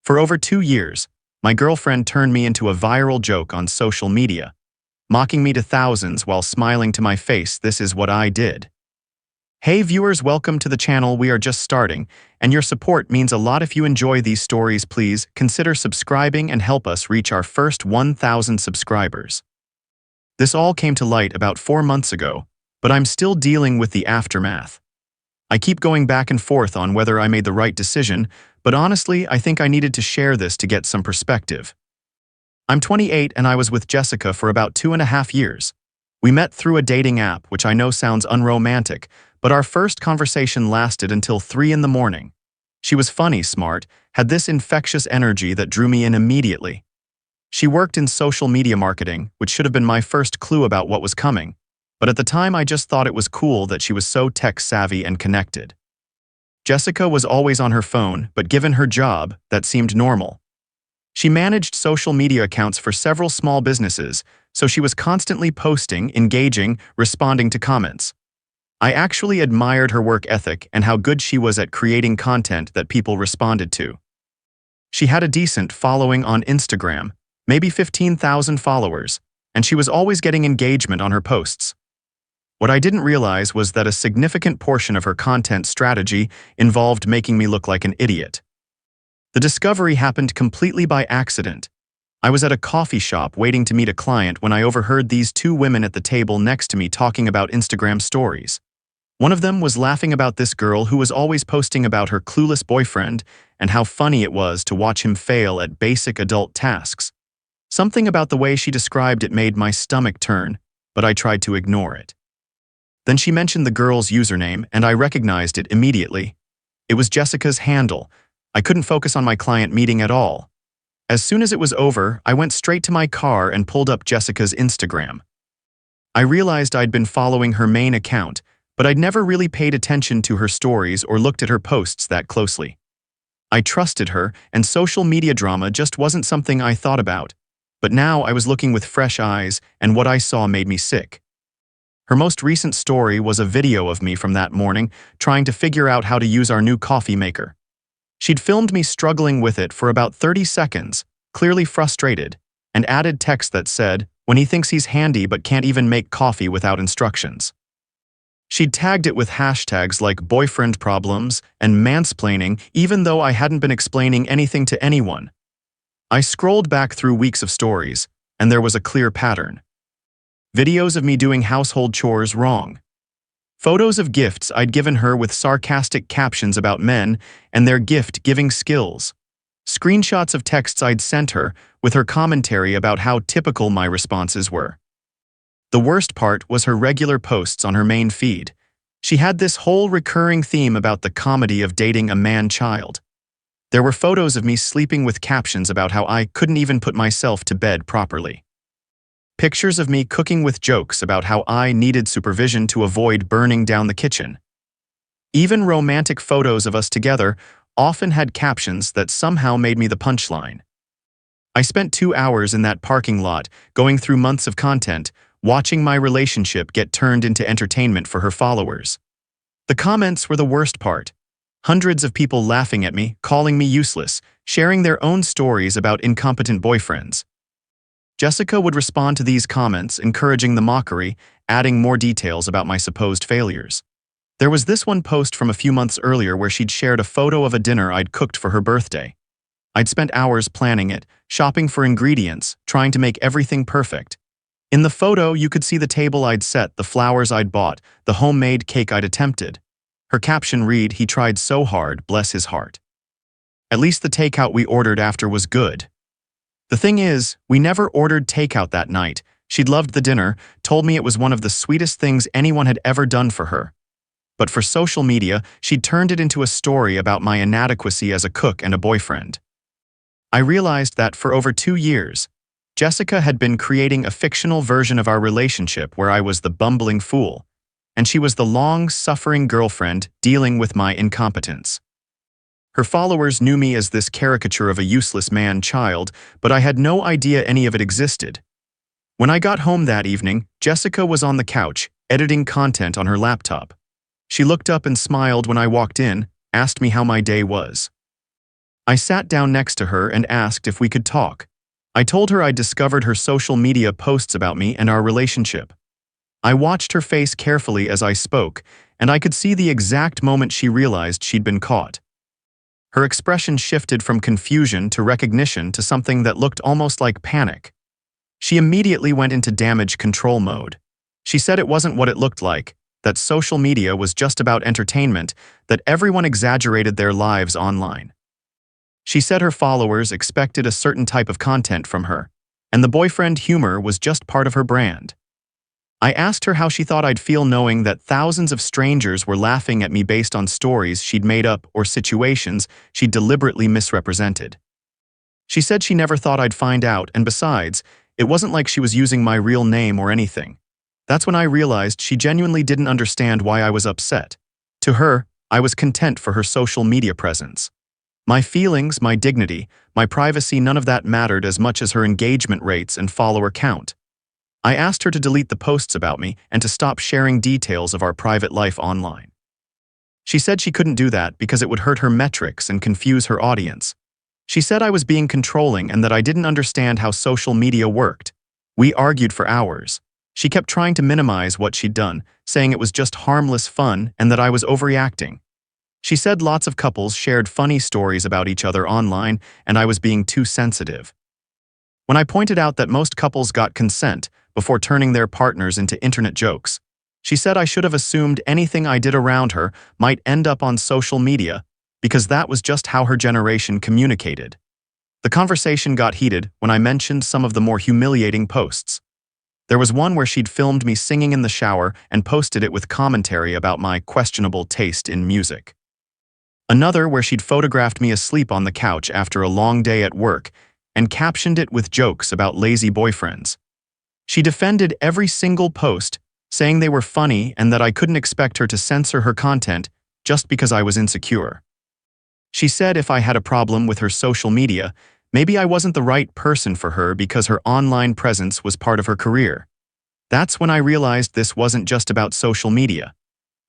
For over 2 years, my girlfriend turned me into a viral joke on social media, mocking me to thousands while smiling to my face. This is what I did. Hey viewers, welcome to the channel. We are just starting, and your support means a lot. If you enjoy these stories, please consider subscribing and help us reach our first 1,000 subscribers. This all came to light about 4 months ago, but I'm still dealing with the aftermath. I keep going back and forth on whether I made the right decision, but honestly, I think I needed to share this to get some perspective. I'm 28 and I was with Jessica for about 2.5 years. We met through a dating app, which I know sounds unromantic, but our first conversation lasted until 3 in the morning. She was funny, smart, had this infectious energy that drew me in immediately. She worked in social media marketing, which should have been my first clue about what was coming, but at the time I just thought it was cool that she was so tech-savvy and connected. Jessica was always on her phone, but given her job, that seemed normal. She managed social media accounts for several small businesses, so she was constantly posting, engaging, responding to comments. I actually admired her work ethic and how good she was at creating content that people responded to. She had a decent following on Instagram, maybe 15,000 followers, and she was always getting engagement on her posts. What I didn't realize was that a significant portion of her content strategy involved making me look like an idiot. The discovery happened completely by accident. I was at a coffee shop waiting to meet a client when I overheard these two women at the table next to me talking about Instagram stories. One of them was laughing about this girl who was always posting about her clueless boyfriend and how funny it was to watch him fail at basic adult tasks. Something about the way she described it made my stomach turn, but I tried to ignore it. Then she mentioned the girl's username, and I recognized it immediately. It was Jessica's handle. I couldn't focus on my client meeting at all. As soon as it was over, I went straight to my car and pulled up Jessica's Instagram. I realized I'd been following her main account, but I'd never really paid attention to her stories or looked at her posts that closely. I trusted her, and social media drama just wasn't something I thought about. But now I was looking with fresh eyes, and what I saw made me sick. Her most recent story was a video of me from that morning, trying to figure out how to use our new coffee maker. She'd filmed me struggling with it for about 30 seconds, clearly frustrated, and added text that said, when he thinks he's handy but can't even make coffee without instructions. She'd tagged it with hashtags like boyfriend problems and mansplaining, even though I hadn't been explaining anything to anyone. I scrolled back through weeks of stories, and there was a clear pattern. Videos of me doing household chores wrong. Photos of gifts I'd given her with sarcastic captions about men and their gift-giving skills. Screenshots of texts I'd sent her with her commentary about how typical my responses were. The worst part was her regular posts on her main feed. She had this whole recurring theme about the comedy of dating a man-child. There were photos of me sleeping with captions about how I couldn't even put myself to bed properly. Pictures of me cooking with jokes about how I needed supervision to avoid burning down the kitchen. Even romantic photos of us together often had captions that somehow made me the punchline. I spent 2 hours in that parking lot, going through months of content, watching my relationship get turned into entertainment for her followers. The comments were the worst part. Hundreds of people laughing at me, calling me useless, sharing their own stories about incompetent boyfriends. Jessica would respond to these comments, encouraging the mockery, adding more details about my supposed failures. There was this one post from a few months earlier where she'd shared a photo of a dinner I'd cooked for her birthday. I'd spent hours planning it, shopping for ingredients, trying to make everything perfect. In the photo, you could see the table I'd set, the flowers I'd bought, the homemade cake I'd attempted. Her caption read, "He tried so hard, bless his heart." At least the takeout we ordered after was good. The thing is, we never ordered takeout that night. She'd loved the dinner, told me it was one of the sweetest things anyone had ever done for her. But for social media, she'd turned it into a story about my inadequacy as a cook and a boyfriend. I realized that for over 2 years, Jessica had been creating a fictional version of our relationship where I was the bumbling fool, and she was the long-suffering girlfriend dealing with my incompetence. Her followers knew me as this caricature of a useless man-child, but I had no idea any of it existed. When I got home that evening, Jessica was on the couch, editing content on her laptop. She looked up and smiled when I walked in, asked me how my day was. I sat down next to her and asked if we could talk. I told her I'd discovered her social media posts about me and our relationship. I watched her face carefully as I spoke, and I could see the exact moment she realized she'd been caught. Her expression shifted from confusion to recognition to something that looked almost like panic. She immediately went into damage control mode. She said it wasn't what it looked like, that social media was just about entertainment, that everyone exaggerated their lives online. She said her followers expected a certain type of content from her, and the boyfriend humor was just part of her brand. I asked her how she thought I'd feel knowing that thousands of strangers were laughing at me based on stories she'd made up or situations she'd deliberately misrepresented. She said she never thought I'd find out, and besides, it wasn't like she was using my real name or anything. That's when I realized she genuinely didn't understand why I was upset. To her, I was content for her social media presence. My feelings, my dignity, my privacy, none of that mattered as much as her engagement rates and follower count. I asked her to delete the posts about me and to stop sharing details of our private life online. She said she couldn't do that because it would hurt her metrics and confuse her audience. She said I was being controlling and that I didn't understand how social media worked. We argued for hours. She kept trying to minimize what she'd done, saying it was just harmless fun and that I was overreacting. She said lots of couples shared funny stories about each other online and I was being too sensitive. When I pointed out that most couples got consent before turning their partners into internet jokes, she said I should have assumed anything I did around her might end up on social media because that was just how her generation communicated. The conversation got heated when I mentioned some of the more humiliating posts. There was one where she'd filmed me singing in the shower and posted it with commentary about my questionable taste in music. Another where she'd photographed me asleep on the couch after a long day at work and captioned it with jokes about lazy boyfriends. She defended every single post, saying they were funny and that I couldn't expect her to censor her content just because I was insecure. She said if I had a problem with her social media, maybe I wasn't the right person for her because her online presence was part of her career. That's when I realized this wasn't just about social media.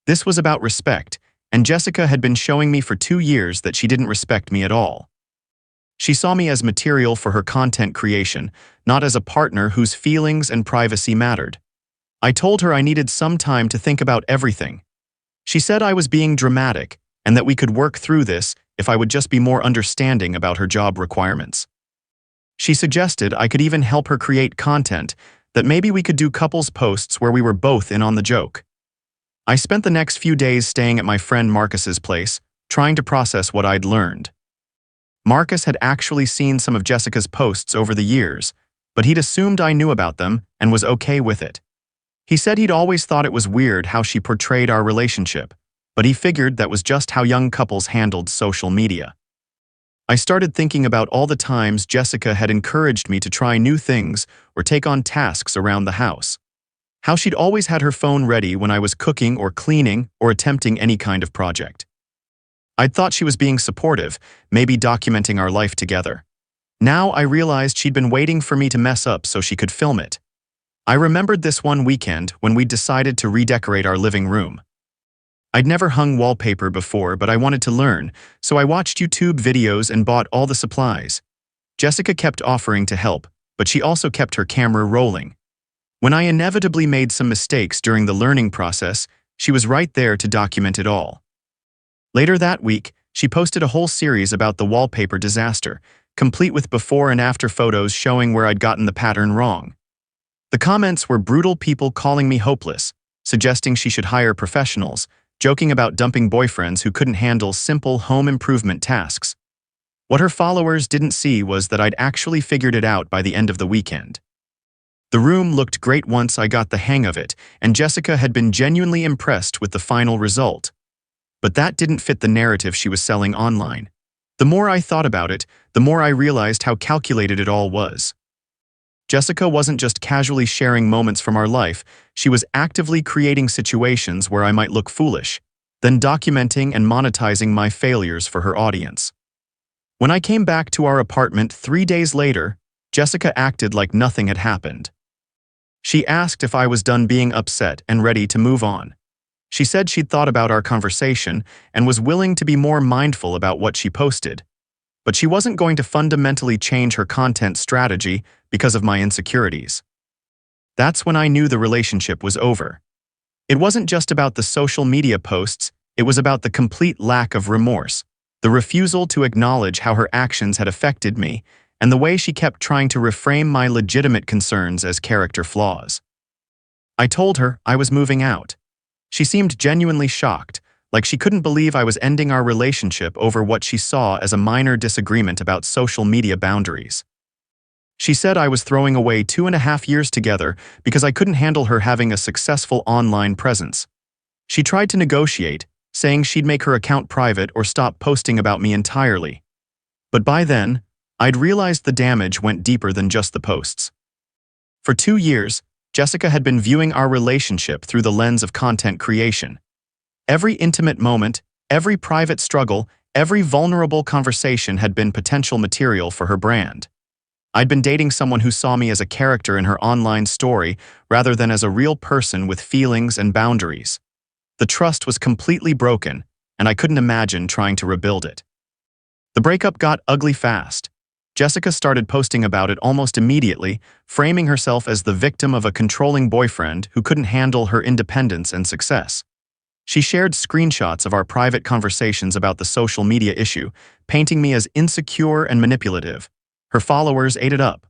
This was about respect, and Jessica had been showing me for 2 years that she didn't respect me at all. She saw me as material for her content creation, not as a partner whose feelings and privacy mattered. I told her I needed some time to think about everything. She said I was being dramatic and that we could work through this if I would just be more understanding about her job requirements. She suggested I could even help her create content, that maybe we could do couples posts where we were both in on the joke. I spent the next few days staying at my friend Marcus's place, trying to process what I'd learned. Marcus had actually seen some of Jessica's posts over the years, but he'd assumed I knew about them and was okay with it. He said he'd always thought it was weird how she portrayed our relationship, but he figured that was just how young couples handled social media. I started thinking about all the times Jessica had encouraged me to try new things or take on tasks around the house. How she'd always had her phone ready when I was cooking or cleaning or attempting any kind of project. I'd thought she was being supportive, maybe documenting our life together. Now I realized she'd been waiting for me to mess up so she could film it. I remembered this one weekend when we decided to redecorate our living room. I'd never hung wallpaper before, but I wanted to learn, so I watched YouTube videos and bought all the supplies. Jessica kept offering to help, but she also kept her camera rolling. When I inevitably made some mistakes during the learning process, she was right there to document it all. Later that week, she posted a whole series about the wallpaper disaster, complete with before and after photos showing where I'd gotten the pattern wrong. The comments were brutal people calling me hopeless, suggesting she should hire professionals, joking about dumping boyfriends who couldn't handle simple home improvement tasks. What her followers didn't see was that I'd actually figured it out by the end of the weekend. The room looked great once I got the hang of it, and Jessica had been genuinely impressed with the final result. But that didn't fit the narrative she was selling online. The more I thought about it, the more I realized how calculated it all was. Jessica wasn't just casually sharing moments from our life, she was actively creating situations where I might look foolish, then documenting and monetizing my failures for her audience. When I came back to our apartment 3 days later, Jessica acted like nothing had happened. She asked if I was done being upset and ready to move on. She said she'd thought about our conversation and was willing to be more mindful about what she posted. but she wasn't going to fundamentally change her content strategy because of my insecurities. That's when I knew the relationship was over. It wasn't just about the social media posts, it was about the complete lack of remorse, the refusal to acknowledge how her actions had affected me, and the way she kept trying to reframe my legitimate concerns as character flaws. I told her I was moving out. She seemed genuinely shocked, like she couldn't believe I was ending our relationship over what she saw as a minor disagreement about social media boundaries. She said I was throwing away 2.5 years together because I couldn't handle her having a successful online presence. She tried to negotiate, saying she'd make her account private or stop posting about me entirely. But by then, I'd realized the damage went deeper than just the posts. For 2 years, Jessica had been viewing our relationship through the lens of content creation. Every intimate moment, every private struggle, every vulnerable conversation had been potential material for her brand. I'd been dating someone who saw me as a character in her online story rather than as a real person with feelings and boundaries. The trust was completely broken, and I couldn't imagine trying to rebuild it. The breakup got ugly fast. Jessica started posting about it almost immediately, framing herself as the victim of a controlling boyfriend who couldn't handle her independence and success. She shared screenshots of our private conversations about the social media issue, painting me as insecure and manipulative. Her followers ate it up.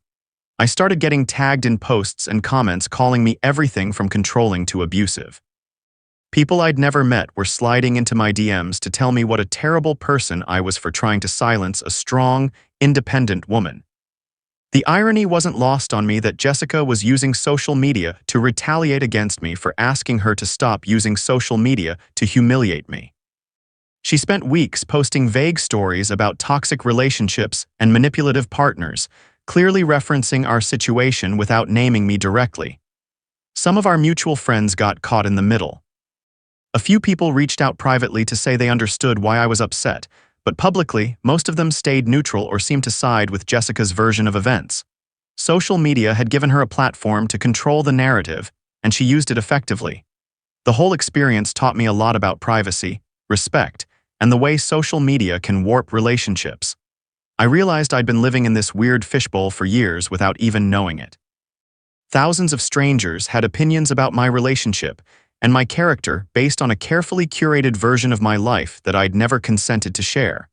I started getting tagged in posts and comments calling me everything from controlling to abusive. People I'd never met were sliding into my DMs to tell me what a terrible person I was for trying to silence a strong, independent woman. The irony wasn't lost on me that Jessica was using social media to retaliate against me for asking her to stop using social media to humiliate me. She spent weeks posting vague stories about toxic relationships and manipulative partners, clearly referencing our situation without naming me directly. Some of our mutual friends got caught in the middle. A few people reached out privately to say they understood why I was upset, but publicly, most of them stayed neutral or seemed to side with Jessica's version of events. Social media had given her a platform to control the narrative, and she used it effectively. The whole experience taught me a lot about privacy, respect, and the way social media can warp relationships. I realized I'd been living in this weird fishbowl for years without even knowing it. Thousands of strangers had opinions about my relationship and my character based on a carefully curated version of my life that I'd never consented to share.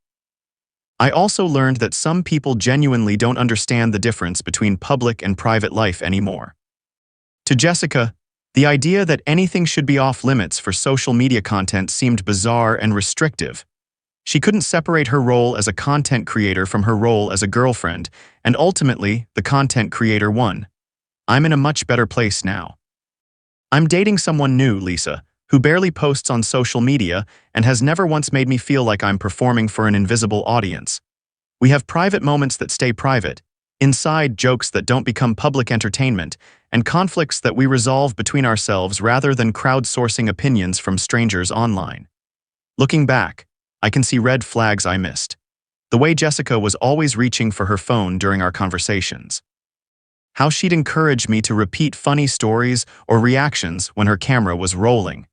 I also learned that some people genuinely don't understand the difference between public and private life anymore. To Jessica, the idea that anything should be off limits for social media content seemed bizarre and restrictive. She couldn't separate her role as a content creator from her role as a girlfriend, and ultimately, the content creator won. I'm in a much better place now. I'm dating someone new, Lisa, who barely posts on social media and has never once made me feel like I'm performing for an invisible audience. We have private moments that stay private, inside jokes that don't become public entertainment, and conflicts that we resolve between ourselves rather than crowdsourcing opinions from strangers online. Looking back, I can see red flags I missed. The way Jessica was always reaching for her phone during our conversations. How she'd encourage me to repeat funny stories or reactions when her camera was rolling.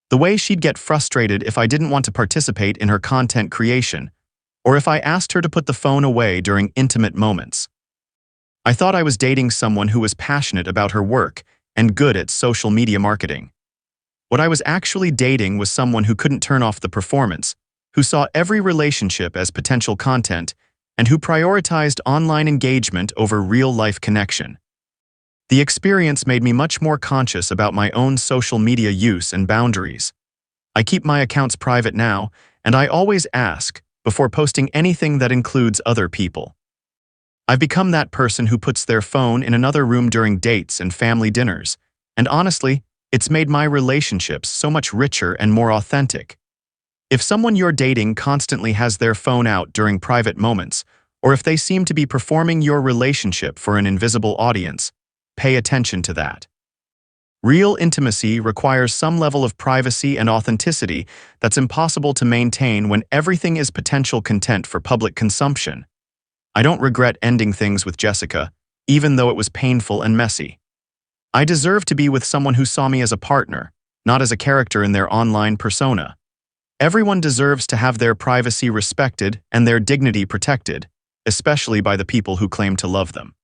The way she'd get frustrated if I didn't want to participate in her content creation, or if I asked her to put the phone away during intimate moments. I thought I was dating someone who was passionate about her work and good at social media marketing. What I was actually dating was someone who couldn't turn off the performance, who saw every relationship as potential content, and who prioritized online engagement over real-life connection. The experience made me much more conscious about my own social media use and boundaries. I keep my accounts private now, and I always ask before posting anything that includes other people. I've become that person who puts their phone in another room during dates and family dinners, and honestly, it's made my relationships so much richer and more authentic. If someone you're dating constantly has their phone out during private moments, or if they seem to be performing your relationship for an invisible audience, pay attention to that. Real intimacy requires some level of privacy and authenticity that's impossible to maintain when everything is potential content for public consumption. I don't regret ending things with Jessica, even though it was painful and messy. I deserve to be with someone who saw me as a partner, not as a character in their online persona. Everyone deserves to have their privacy respected and their dignity protected, especially by the people who claim to love them.